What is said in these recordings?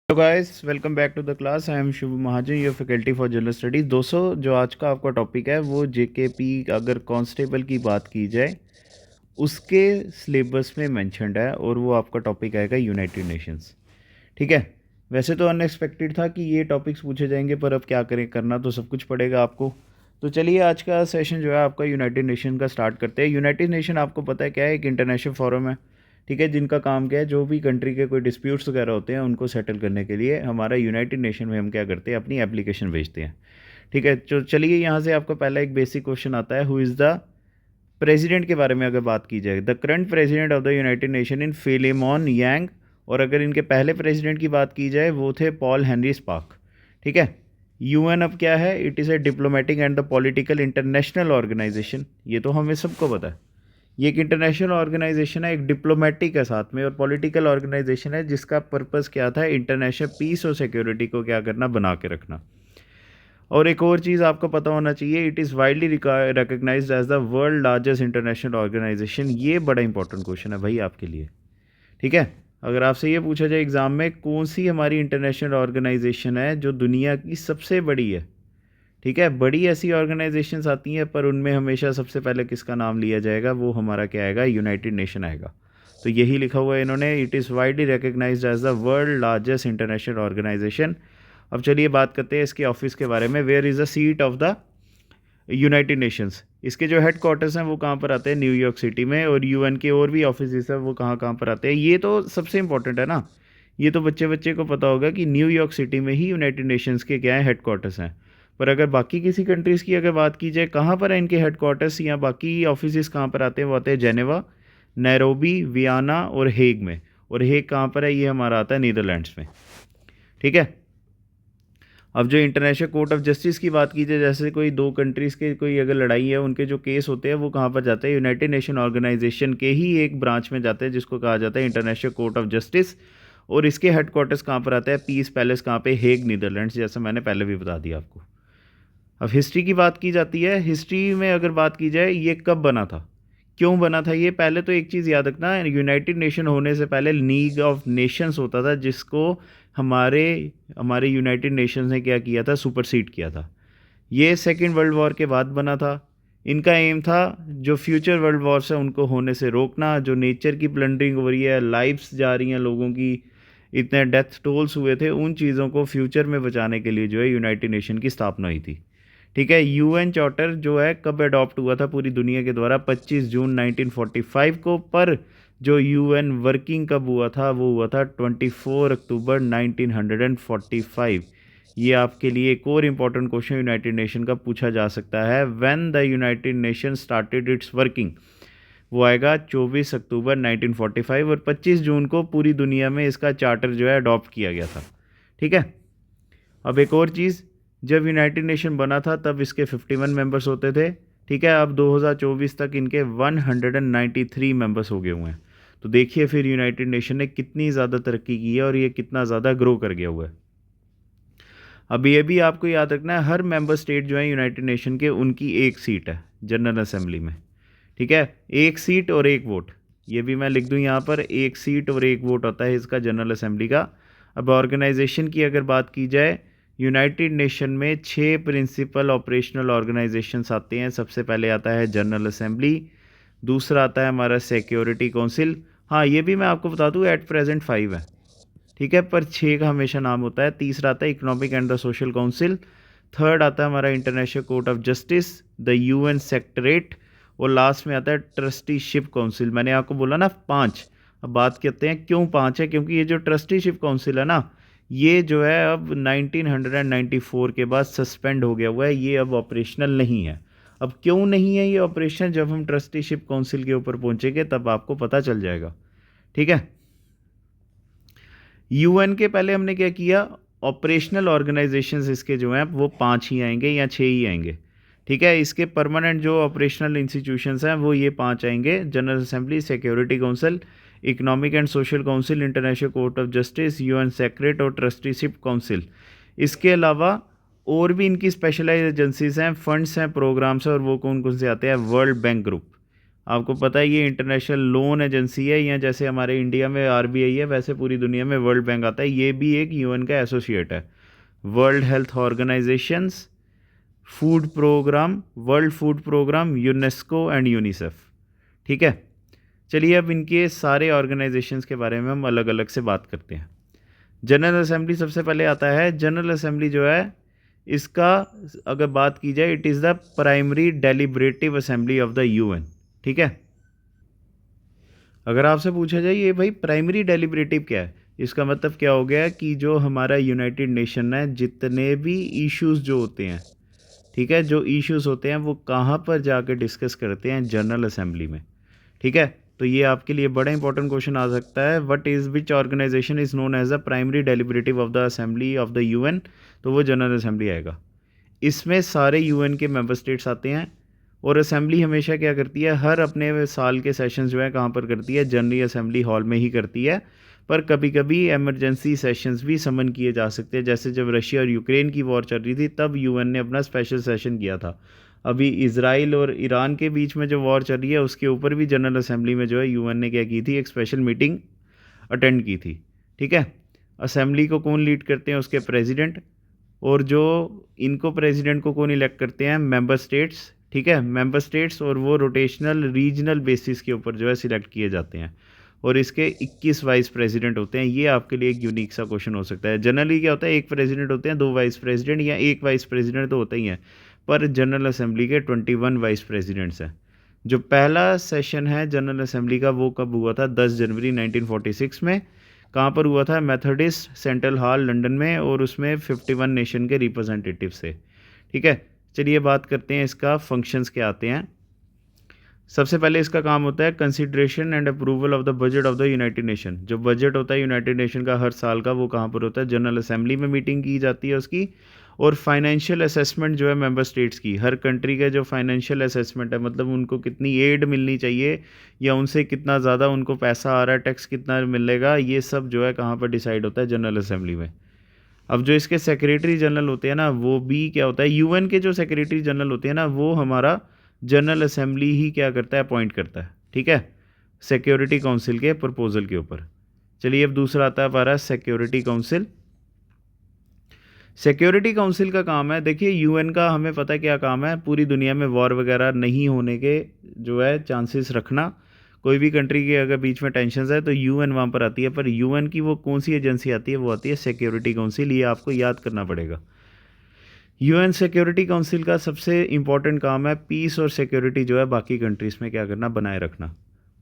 Hello guys, welcome back to the class. I am Shubh Mahajan, your faculty for general studies. दोस्तों, जो आज का आपका टॉपिक है वो जेकेपी, अगर कांस्टेबल की बात की जाए उसके सिलेबस में मेंशन्ड है और वो आपका टॉपिक आएगा यूनाइटेड नेशंस। ठीक है। वैसे तो अनएक्सपेक्टेड था कि ये टॉपिक्स पूछे जाएंगे, पर अब क्या करें, करना तो सब कुछ पड़ेगा आपको। तो चलिए आज का सेशन जो है आपका यूनाइटेड नेशन का स्टार्ट करते हैं। यूनाइटेड नेशन आपको पता है क्या है, एक इंटरनेशनल फोरम है। ठीक है, जिनका काम क्या है, जो भी कंट्री के कोई डिस्प्यूट्स वगैरह होते हैं उनको सेटल करने के लिए हमारा यूनाइटेड नेशन में हम क्या करते हैं, अपनी एप्लीकेशन भेजते हैं। ठीक है, तो चलिए यहाँ से आपका पहला एक बेसिक क्वेश्चन आता है, हु इज़ द प्रेसिडेंट के बारे में अगर बात की जाए, the current president of the United Nation in Philemon Yang. और अगर इनके पहले प्रेसिडेंट की बात की जाए वो थे पॉल हेनरी स्पार्क। ठीक है। यूएन अब क्या है, it is a diplomatic and the political international organisation. ये तो हमें सबको पता है, ये एक इंटरनेशनल ऑर्गेनाइजेशन है, एक डिप्लोमेटिक है साथ में, और पॉलिटिकल ऑर्गेनाइजेशन है जिसका पर्पस क्या था, इंटरनेशनल पीस और सिक्योरिटी को क्या करना, बना के रखना। और एक और चीज़ आपको पता होना चाहिए, it is widely recognised as the world largest international organisation. ये बड़ा इंपॉर्टेंट क्वेश्चन है भाई आपके लिए। ठीक है। अगर आपसे ये पूछा जाए एग्ज़ाम में, कौन सी हमारी इंटरनेशनल ऑर्गेनाइजेशन है जो दुनिया की सबसे बड़ी है। ठीक है, बड़ी ऐसी ऑर्गेनाइजेशंस आती हैं पर उनमें हमेशा सबसे पहले किसका नाम लिया जाएगा, वो हमारा क्या आएगा, यूनाइटेड नेशन आएगा। तो यही लिखा हुआ है इन्होंने, it is widely recognised as the world largest international organisation. अब चलिए बात करते हैं इसके ऑफिस के बारे में। Where is the seat of the United Nations. इसके जो हेड क्वार्टर्स हैं वो कहाँ पर आते हैं, न्यूयॉर्क सिटी में। और यूएन के और भी ऑफिस हैं वो कहाँ कहाँ पर आते हैं, ये तो सबसे इंपॉर्टेंट है ना। ये तो बच्चे बच्चे को पता होगा कि न्यूयॉर्क सिटी में ही यूनाइटेड नेशंस के क्या है, हेड क्वार्टर्स हैं। पर अगर बाकी किसी कंट्रीज़ की अगर बात की जाए, कहाँ पर है इनके हेड क्वार्टर्स या बाकी ऑफिस कहाँ पर आते हैं, वो आते हैं जेनेवा, नैरोबी, वियना और हेग में। और हेग कहाँ पर है, ये हमारा आता है नीदरलैंड्स में। ठीक है। अब जो इंटरनेशनल कोर्ट ऑफ जस्टिस की बात की जाए, जैसे कोई दो कंट्रीज़ के कोई अगर लड़ाई है, उनके जो केस होते हैं वो कहाँ पर जाते हैं, यूनाइटेड नेशन ऑर्गेनाइजेशन के ही एक ब्रांच में जाते हैं जिसको कहा जाता है इंटरनेशनल कोर्ट ऑफ जस्टिस। और इसके हेडक्वार्टर्स कहाँ पर आता है, पीस पैलेस कहाँ पे, हेग नीदरलैंड्स, जैसा मैंने पहले भी बता दिया आपको। अब हिस्ट्री की बात की जाती है, हिस्ट्री में अगर बात की जाए ये कब बना था, क्यों बना था, ये पहले तो एक चीज़ याद रखना, यूनाइटेड नेशन होने से पहले लीग ऑफ नेशंस होता था, जिसको हमारे हमारे यूनाइटेड नेशंस ने क्या किया था, सुपरसीड किया था। ये सेकेंड वर्ल्ड वॉर के बाद बना था। इनका एम था जो फ्यूचर वर्ल्ड वॉर्स है उनको होने से रोकना, जो नेचर की प्लंडरिंग हो रही है, लाइफ्स जा रही हैं लोगों की, इतने डेथ टोल्स हुए थे, उन चीज़ों को फ्यूचर में बचाने के लिए जो है यूनाइटेड नेशन की स्थापना हुई थी। ठीक है। यूएन चार्टर जो है कब अडॉप्ट हुआ था पूरी दुनिया के द्वारा, 25 जून 1945 को। पर जो यूएन वर्किंग कब हुआ था, वो हुआ था 24 अक्टूबर 1945। ये आपके लिए एक और इम्पॉर्टेंट क्वेश्चन यूनाइटेड नेशन का पूछा जा सकता है, when the United nation started it's working. वो आएगा 24 अक्टूबर 1945, और 25 जून को पूरी दुनिया में इसका चार्टर जो है अडॉप्ट किया गया था। ठीक है। अब एक और चीज़, जब यूनाइटेड नेशन बना था तब इसके 51 मेंबर्स होते थे। ठीक है। अब 2024 तक इनके 193 मेंबर्स हो गए हुए हैं। तो देखिए फिर यूनाइटेड नेशन ने कितनी ज़्यादा तरक्की की है और ये कितना ज़्यादा ग्रो कर गया हुआ है। अब ये भी आपको याद रखना है, हर मेंबर स्टेट जो है यूनाइटेड नेशन के, उनकी एक सीट है जनरल असेंबली में। ठीक है। एक सीट और एक वोट, ये भी मैं लिख दूं यहाँ पर, एक सीट और एक वोट होता है इसका जनरल असेंबली का। अब ऑर्गेनाइजेशन की अगर बात की जाए, यूनाइटेड नेशन में 6 प्रिंसिपल ऑपरेशनल ऑर्गेनाइजेशंस आते हैं। सबसे पहले आता है जनरल असेंबली, दूसरा आता है हमारा सिक्योरिटी काउंसिल। हाँ, ये भी मैं आपको बता दूँ, एट प्रेजेंट 5 है। ठीक है, पर 6 का हमेशा नाम होता है। तीसरा आता है economic and the social council, third आता है हमारा international court of justice, the UN secretariat, और लास्ट में आता है ट्रस्टीशिप काउंसिल। मैंने आपको बोला ना 5। अब बात करते हैं क्यों 5 है, क्योंकि ये जो ट्रस्टीशिप काउंसिल है ना, ये जो है अब 1994 के बाद सस्पेंड हो गया हुआ है, ये अब ऑपरेशनल नहीं है। अब क्यों नहीं है ये ऑपरेशनल, जब हम ट्रस्टीशिप काउंसिल के ऊपर पहुंचेंगे तब आपको पता चल जाएगा। ठीक है। यूएन के पहले हमने क्या किया, ऑपरेशनल ऑर्गेनाइजेशंस इसके जो हैं वो 5 ही आएंगे या 6 ही आएंगे। ठीक है। इसके परमानेंट जो ऑपरेशनल इंस्टीट्यूशंस हैं वो ये 5 आएंगे, general assembly, security council, economic and social council, international court of justice, UN secretariat और ट्रस्टीशिप काउंसिल। इसके अलावा और भी इनकी स्पेशलाइज एजेंसीज हैं, फंड्स हैं, प्रोग्राम्स हैं, और वो कौन कौन से आते हैं, वर्ल्ड बैंक ग्रुप, आपको पता है ये इंटरनेशनल लोन एजेंसी है, या जैसे हमारे इंडिया में आरबीआई है वैसे पूरी दुनिया में वर्ल्ड बैंक आता है, ये भी एक यूएन का एसोसिएट है। World health organisations, food programme, world food programme, UNESCO and UNICEF. ठीक है, चलिए अब इनके सारे ऑर्गेनाइजेशंस के बारे में हम अलग अलग से बात करते हैं। जनरल असेंबली सबसे पहले आता है। जनरल असेंबली जो है इसका अगर बात की जाए, it is the primary deliberative assembly of the UN. ठीक है, अगर आपसे पूछा जाए ये भाई प्राइमरी डेलिब्रेटिव क्या है, इसका मतलब क्या हो गया कि जो हमारा यूनाइटेड नेशन है, जितने भी इश्यूज़ जो होते हैं, ठीक है, जो इश्यूज़ होते हैं वो कहाँ पर जाकर डिस्कस करते हैं, जनरल असेंबली में। ठीक है, तो ये आपके लिए बड़ा इंपॉर्टेंट क्वेश्चन आ सकता है, what is which organisation is known as the primary deliberative of the assembly of the UN, तो वो जनरल असेंबली आएगा। इसमें सारे यूएन के मेंबर स्टेट्स आते हैं, और असेंबली हमेशा क्या करती है, हर अपने साल के सेशंस जो है कहाँ पर करती है, जनरल असेंबली हॉल में ही करती है। पर कभी कभी एमरजेंसी सेशंस भी समन किए जा सकते हैं, जैसे जब रशिया और यूक्रेन की वॉर चल रही थी तब यूएन ने अपना स्पेशल सेशन किया था। अभी इजराइल और ईरान के बीच में जो वॉर चल रही है उसके ऊपर भी जनरल असेंबली में जो है यूएन ने क्या की थी, एक स्पेशल मीटिंग अटेंड की थी। ठीक है, असेंबली को कौन लीड करते हैं, उसके प्रेसिडेंट, और जो इनको प्रेसिडेंट को कौन इलेक्ट करते हैं, मेंबर स्टेट्स। ठीक है, मेंबर स्टेट्स, और वो रोटेशनल रीजनल बेसिस के ऊपर जो है सिलेक्ट किए जाते हैं, और इसके 21 वाइस प्रेसिडेंट होते हैं। ये आपके लिए एक यूनिक सा क्वेश्चन हो सकता है। जनरली क्या होता है, एक प्रेसिडेंट होते हैं, 2 वाइस प्रेसिडेंट, या एक वाइस प्रेसिडेंट तो होता ही है, पर जनरल असेंबली के 21 वाइस प्रेसिडेंट्स हैं। जो पहला सेशन है जनरल असेंबली का वो कब हुआ था, 10 जनवरी 1946 में। कहाँ पर हुआ था, मेथोडिस्ट सेंट्रल हॉल लंदन में, और उसमें 51 नेशन के रिप्रेजेंटेटिव थे। ठीक है, चलिए बात करते हैं इसका फंक्शंस क्या आते हैं। सबसे पहले इसका काम होता है consideration and approval of the budget of the United nation. जो बजट होता है यूनाइटेड नेशन का हर साल का, वो कहाँ पर होता है, जनरल असेंबली में मीटिंग की जाती है उसकी। और फाइनेंशियल असेसमेंट जो है मेंबर स्टेट्स की, हर कंट्री का जो फाइनेंशियल असेसमेंट है, मतलब उनको कितनी एड मिलनी चाहिए या उनसे कितना ज़्यादा उनको पैसा आ रहा है, टैक्स कितना मिलेगा, ये सब जो है कहाँ पर डिसाइड होता है, जनरल असेंबली में। अब जो इसके सेक्रेटरी जनरल होते हैं ना, वो भी क्या होता है, यूएन के जो सेक्रेटरी जनरल होते हैं ना, वो हमारा जनरल असेंबली ही क्या करता है, अपॉइंट करता है। ठीक है, सिक्योरिटी काउंसिल के प्रपोजल के ऊपर। चलिए अब दूसरा आता है हमारा सिक्योरिटी काउंसिल। सिक्योरिटी काउंसिल का काम है, देखिए यूएन का हमें पता है क्या काम है, पूरी दुनिया में वॉर वगैरह नहीं होने के जो है चांसेस रखना। कोई भी कंट्री के अगर बीच में टेंशन है तो यूएन वहाँ पर आती है, पर यूएन की वो कौन सी एजेंसी आती है, वो आती है सिक्योरिटी काउंसिल। ये आपको याद करना पड़ेगा। यूएन सिक्योरिटी काउंसिल का सबसे इंपॉर्टेंट काम है पीस और सिक्योरिटी जो है बाकी कंट्रीज़ में क्या करना, बनाए रखना।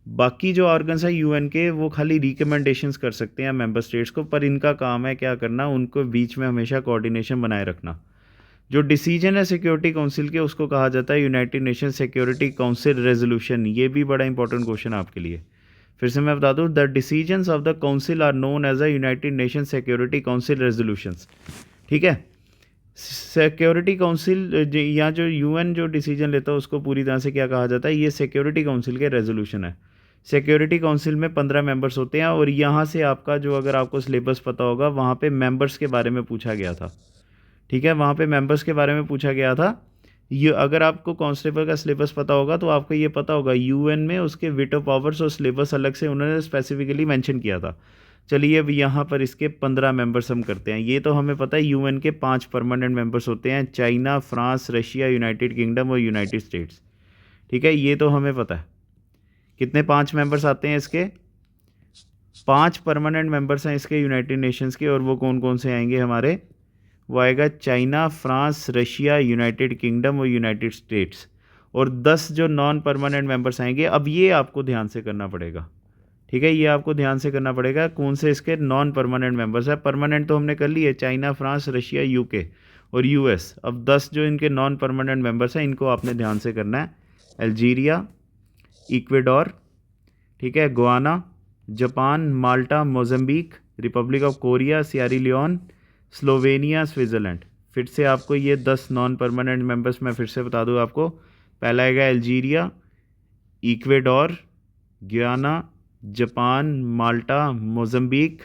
बाकी जो ऑर्गन्स हैं यूएन के, वो खाली रिकमेंडेशंस कर सकते हैं मेंबर स्टेट्स को, पर इनका काम है क्या करना, उनको बीच में हमेशा कोऑर्डिनेशन बनाए रखना। जो डिसीजन है सिक्योरिटी काउंसिल के, उसको कहा जाता है United Nation Security council resolution. ये भी बड़ा इंपॉर्टेंट क्वेश्चन है आपके लिए। फिर से मैं बता दूं, the decisions of the council are known as a United Nation Security Council resolutions. ठीक है, सिक्योरिटी काउंसिल या जो यूएन जो डिसीजन लेता है उसको पूरी तरह से क्या कहा जाता है, ये सिक्योरिटी काउंसिल के रेजोल्यूशन है। सिक्योरिटी काउंसिल में 15 मेंबर्स होते हैं, और यहाँ से आपका जो, अगर आपको सिलेबस पता होगा, वहाँ पे मेंबर्स के बारे में पूछा गया था। ठीक है, वहाँ पे मेंबर्स के बारे में पूछा गया था। ये अगर आपको कांस्टेबल का सिलेबस पता होगा तो आपको ये पता होगा, यूएन में उसके वीटो पावर्स और सिलेबस अलग से उन्होंने स्पेसिफिकली मेंशन किया था। चलिए अब यहाँ पर इसके 15 मेंबर्स हम करते हैं। ये तो हमें पता है यूएन के 5 परमानेंट मेंबर्स होते हैं, China, France, Russia, United kingdom और यूनाइटेड स्टेट्स। ठीक है, ये तो हमें पता है। कितने 5 मेंबर्स आते हैं इसके, 5 परमानेंट मेंबर्स हैं इसके यूनाइटेड नेशंस के, और वो कौन कौन से आएंगे हमारे, वो आएगा China, France, Russia, United kingdom और यूनाइटेड स्टेट्स। और 10 जो नॉन परमानेंट मेंबर्स आएंगे। अब ये आपको ध्यान से करना पड़ेगा। ठीक है, ये आपको ध्यान से करना पड़ेगा कौन से इसके नॉन परमानेंट मेंबर्स है। परमानेंट तो हमने कर लिए, चाइना, फ्रांस, रशिया, यूके और यूएस। अब 10 जो इनके नॉन परमानेंट मेंबर्स हैं, इनको आपने ध्यान से करना है। अल्जीरिया, इक्वेडोर, ठीक है, Guyana, Japan, Malta, Mozambique, Republic of Korea, Sierra Leone, Slovenia, Switzerland. फिर से आपको ये 10 नॉन परमानेंट मेंबर्स मैं फिर से बता दूँ आपको। पहला आएगा Algeria, Ecuador, Guyana, Japan, Malta, Mozambique,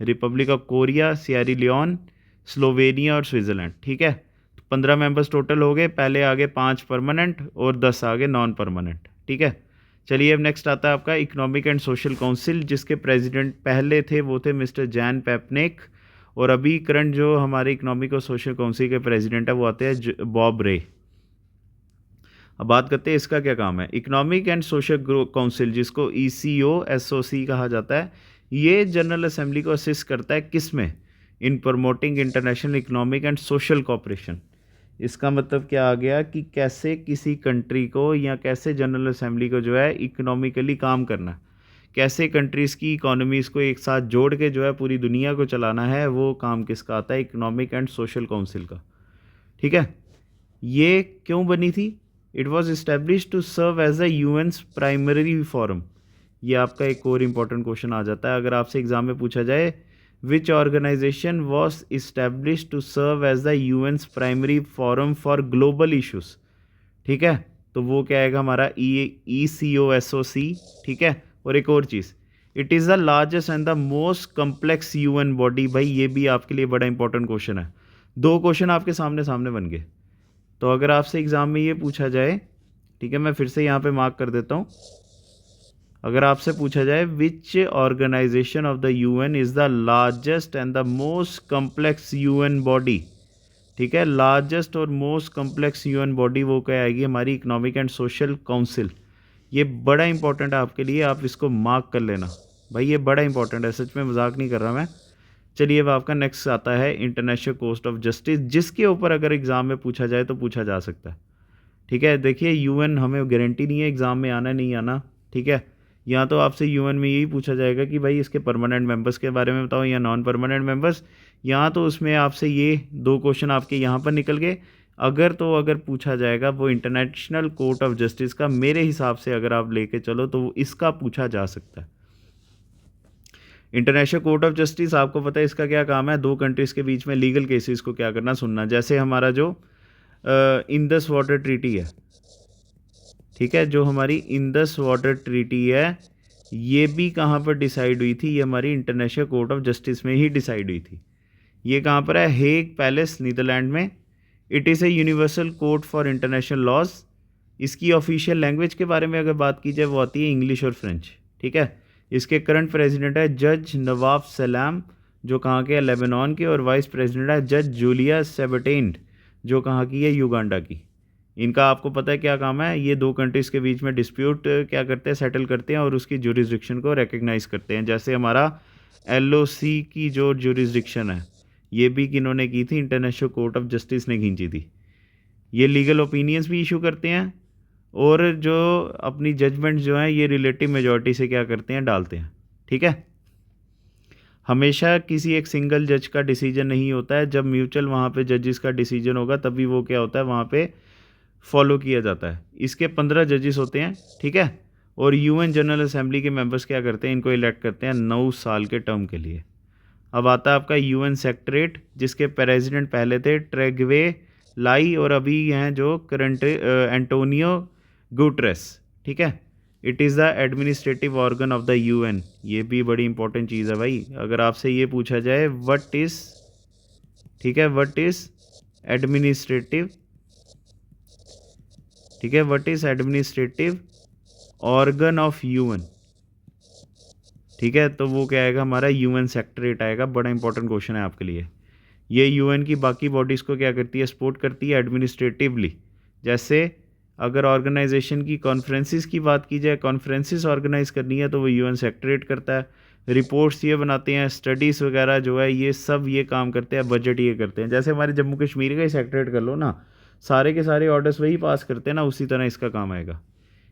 Republic of Korea, Sierra Leone, Slovenia और स्विट्ज़रलैंड। ठीक है, तो 15 मेंबर्स टोटल हो गए। पहले आगे 5 परमानेंट और 10 आगे नॉन परमानेंट। ठीक है, चलिए अब नेक्स्ट आता है आपका इकोनॉमिक एंड सोशल काउंसिल, जिसके प्रेसिडेंट पहले थे वो थे मिस्टर जैन पेपनेक, और अभी करंट जो हमारे इकोनॉमिक और सोशल काउंसिल के प्रेसिडेंट है वो आते हैं बॉब रे। अब बात करते हैं इसका क्या काम है। इकोनॉमिक एंड सोशल काउंसिल, जिसको ECOSOC कहा जाता है, ये जनरल असेंबली को असिस्ट करता है किस में, इन promoting international economic and social cooperation. इसका मतलब क्या आ गया कि कैसे किसी कंट्री को या कैसे जनरल असेंबली को जो है इकोनॉमिकली काम करना, कैसे कंट्रीज़ की इकोनॉमीज़ को एक साथ जोड़ के जो है पूरी दुनिया को चलाना है, वो काम किसका आता है, इकोनॉमिक एंड सोशल काउंसिल का। ठीक है, ये क्यों बनी थी? It was establish to serve as a UN's primary forum. ये आपका एक और इम्पॉर्टेंट क्वेश्चन आ जाता है अगर आपसे एग्जाम में पूछा जाए which organization was establish to serve as the UN's primary forum for global issues. ठीक है, तो वो क्या आएगा हमारा ECOSOC। ठीक है, और एक और चीज़, it is the largest and the most complex UN body. भाई ये भी आपके लिए बड़ा इंपॉर्टेंट क्वेश्चन है, दो क्वेश्चन आपके सामने सामने बन गए। तो अगर आपसे एग्ज़ाम में ये पूछा जाए, ठीक है मैं फिर से यहाँ पे मार्क कर देता हूँ, अगर आपसे पूछा जाए which organization of the UN is the largest and the most complex UN body, ठीक है, लार्जेस्ट और मोस्ट कम्प्लेक्स UN बॉडी, वो क्या आएगी हमारी इकोनॉमिक एंड सोशल काउंसिल। ये बड़ा इंपॉर्टेंट है आपके लिए, आप इसको मार्क कर लेना भाई, ये बड़ा इंपॉर्टेंट है, सच में मजाक नहीं कर रहा मैं। चलिए अब आपका नेक्स्ट आता है इंटरनेशनल कोर्ट ऑफ जस्टिस, जिसके ऊपर अगर एग्ज़ाम में पूछा जाए तो पूछा जा सकता है। ठीक है, देखिए UN हमें गारंटी नहीं है एग्ज़ाम में आना नहीं आना। ठीक है, या तो आपसे UN में यही पूछा जाएगा कि भाई इसके परमानेंट मेंबर्स के बारे में बताओ या नॉन परमानेंट मेंबर्स, या तो उसमें आपसे ये दो क्वेश्चन आपके यहाँ पर निकल गए। अगर पूछा जाएगा वो इंटरनेशनल कोर्ट ऑफ जस्टिस का, मेरे हिसाब से अगर आप लेके चलो तो इसका पूछा जा सकता है। इंटरनेशनल कोर्ट ऑफ जस्टिस आपको पता है इसका क्या काम है, दो कंट्रीज़ के बीच में लीगल केसेस को क्या करना, सुनना। जैसे हमारा जो इंडस वाटर ट्रीटी है, ठीक है, जो हमारी इंडस वाटर ट्रीटी है, ये भी कहाँ पर डिसाइड हुई थी, ये हमारी इंटरनेशनल कोर्ट ऑफ जस्टिस में ही डिसाइड हुई थी। ये कहाँ पर है, हेग पैलेस नीदरलैंड में। It is a universal court for international laws. इसकी ऑफिशियल लैंग्वेज के बारे में अगर बात की जाए वो आती है इंग्लिश और फ्रेंच। ठीक है, इसके करंट प्रेसिडेंट है जज नवाब सलाम, जो कहाँ के है, लेबनान के, और वाइस प्रेसिडेंट है जज जूलिया सेबटेंड, जो कहाँ की है, युगांडा की। इनका आपको पता है क्या काम है, ये दो कंट्रीज़ के बीच में डिस्प्यूट क्या करते हैं, सेटल करते हैं और उसकी ज्यूरिसडिक्शन को रिकग्नाइज करते हैं। जैसे हमारा LOC की जो ज्यूरिसडिक्शन है, ये भी किन्होंने की थी, इंटरनेशनल कोर्ट ऑफ जस्टिस ने खींची थी। ये लीगल ओपिनियंस भी इशू करते हैं और जो अपनी जजमेंट जो है ये रिलेटिव मेजॉरिटी से क्या करते हैं, डालते हैं। ठीक है, हमेशा किसी एक सिंगल जज का डिसीजन नहीं होता है, जब म्यूचुअल वहाँ पे जजेस का डिसीजन होगा तभी वो क्या होता है वहाँ पे फॉलो किया जाता है। इसके 15 जजेस होते हैं। ठीक है, और UN जनरल असेंबली के मेंबर्स क्या करते हैं, इनको इलेक्ट करते हैं 9 साल के टर्म के लिए। अब आता है आपका UN सेक्रेटरीट, जिसके प्रेसिडेंट पहले थे ट्रेगवे लाई और अभी हैं जो करंट एंटोनियो गुटरेस। ठीक है, it is the administrative organ of the UN। ये भी बड़ी इंपॉर्टेंट चीज़ है भाई, अगर आपसे ये पूछा जाए व्हाट इज़, ठीक है, व्हाट इज़ एडमिनिस्ट्रेटिव, ठीक है, what is administrative organ of UN, ठीक है, तो वो क्या आएगा हमारा UN सेक्रेटरीट आएगा। बड़ा इंपॉर्टेंट क्वेश्चन है आपके लिए। ये UN की बाकी बॉडीज़ को क्या करती है, सपोर्ट करती है एडमिनिस्ट्रेटिवली। जैसे अगर ऑर्गेनाइजेशन की कॉन्फ्रेंसिस की बात की जाए, कॉन्फ्रेंसिस ऑर्गेनाइज करनी है तो वो UN सेक्रेटरीट करता है। रिपोर्ट्स ये बनाते हैं, स्टडीज़ वगैरह जो है ये सब ये काम करते हैं, बजट ये करते हैं। जैसे हमारे जम्मू कश्मीर का ही सेक्रेटरीट कर लो ना, सारे के सारे ऑर्डर्स वही पास करते हैं ना, उसी तरह इसका काम आएगा।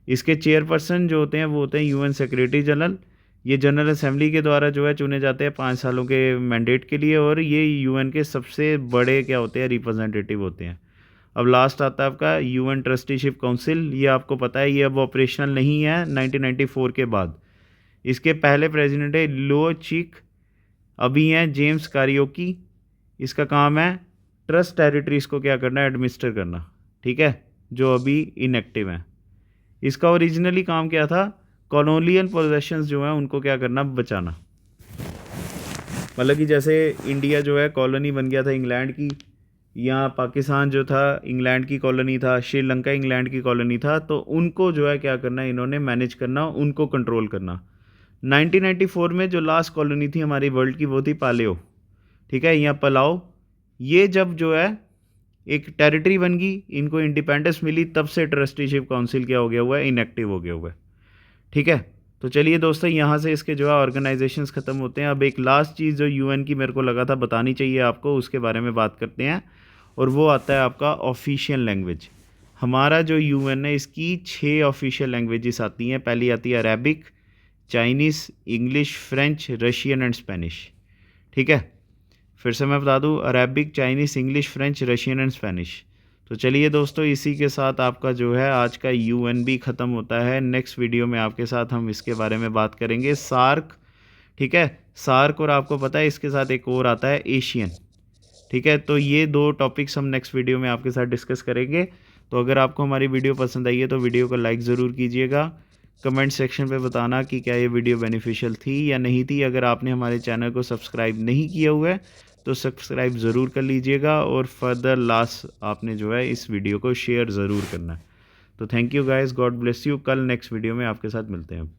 इसके चेयरपर्सन जो होते हैं वो होते हैं UN सेक्रेटरी जनरल। ये जनरल असेंबली के द्वारा जो है चुने जाते हैं 5 सालों के मैंडेट के लिए, और ये UN के सबसे बड़े क्या होते हैं, रिप्रेजेंटेटिव होते हैं। अब लास्ट आता है आपका UN ट्रस्टीशिप काउंसिल। ये आपको पता है ये अब ऑपरेशनल नहीं है 1994 के बाद। इसके पहले प्रेसिडेंट है लो चिक, अभी हैं जेम्स कारियोकी। इसका काम है ट्रस्ट टेरिटरीज़ को क्या करना है, एडमिनिस्टर करना। ठीक है, जो अभी इनएक्टिव हैं। इसका ओरिजिनली काम क्या था, कॉलोनियल पोजेशंस जो हैं उनको क्या करना, बचाना। मतलब कि जैसे इंडिया जो है कॉलोनी बन गया था इंग्लैंड की, यहाँ पाकिस्तान जो था इंग्लैंड की कॉलोनी था, श्रीलंका इंग्लैंड की कॉलोनी था, तो उनको जो है क्या करना, इन्होंने मैनेज करना, उनको कंट्रोल करना। 1994 में जो लास्ट कॉलोनी थी हमारी वर्ल्ड की वो थी पालेओ, ठीक है, यहाँ पलाओ। ये जब जो है एक टेरिटरी बन गई, इनको इंडिपेंडेंस मिली, तब से ट्रस्टीशिप काउंसिल क्या हो गया हुआ है, इनएक्टिव हो गया हुआ है, ठीक है। तो चलिए दोस्तों, यहाँ से इसके जो है ऑर्गेनाइजेशंस ख़त्म होते हैं। अब एक लास्ट चीज़ जो यूएन की मेरे को लगा था बतानी चाहिए आपको, उसके बारे में बात करते हैं, और वो आता है आपका ऑफिशियल लैंग्वेज। हमारा जो यूएन है इसकी 6 ऑफिशियल लैंग्वेजेस आती हैं। पहली आती है Arabic, Chinese, English, French, Russian and Spanish, ठीक है। फिर से मैं बता दूं, Arabic, Chinese, English, French, Russian and Spanish. तो चलिए दोस्तों, इसी के साथ आपका जो है आज का यूएन भी ख़त्म होता है। नेक्स्ट वीडियो में आपके साथ हम इसके बारे में बात करेंगे, सार्क, ठीक है, सार्क, और आपको पता है इसके साथ एक और आता है एशियन, ठीक है। तो ये 2 टॉपिक्स हम नेक्स्ट वीडियो में आपके साथ डिस्कस करेंगे। तो अगर आपको हमारी वीडियो पसंद आई है तो वीडियो को लाइक ज़रूर कीजिएगा। कमेंट सेक्शन पे बताना कि क्या ये वीडियो बेनिफिशियल थी या नहीं थी। अगर आपने हमारे चैनल को सब्सक्राइब नहीं किया हुआ है तो सब्सक्राइब ज़रूर कर लीजिएगा, और फर्दर लास्ट आपने जो है इस वीडियो को शेयर ज़रूर करना है। तो thank you guys, God bless you. कल नेक्स्ट वीडियो में आपके साथ मिलते हैं।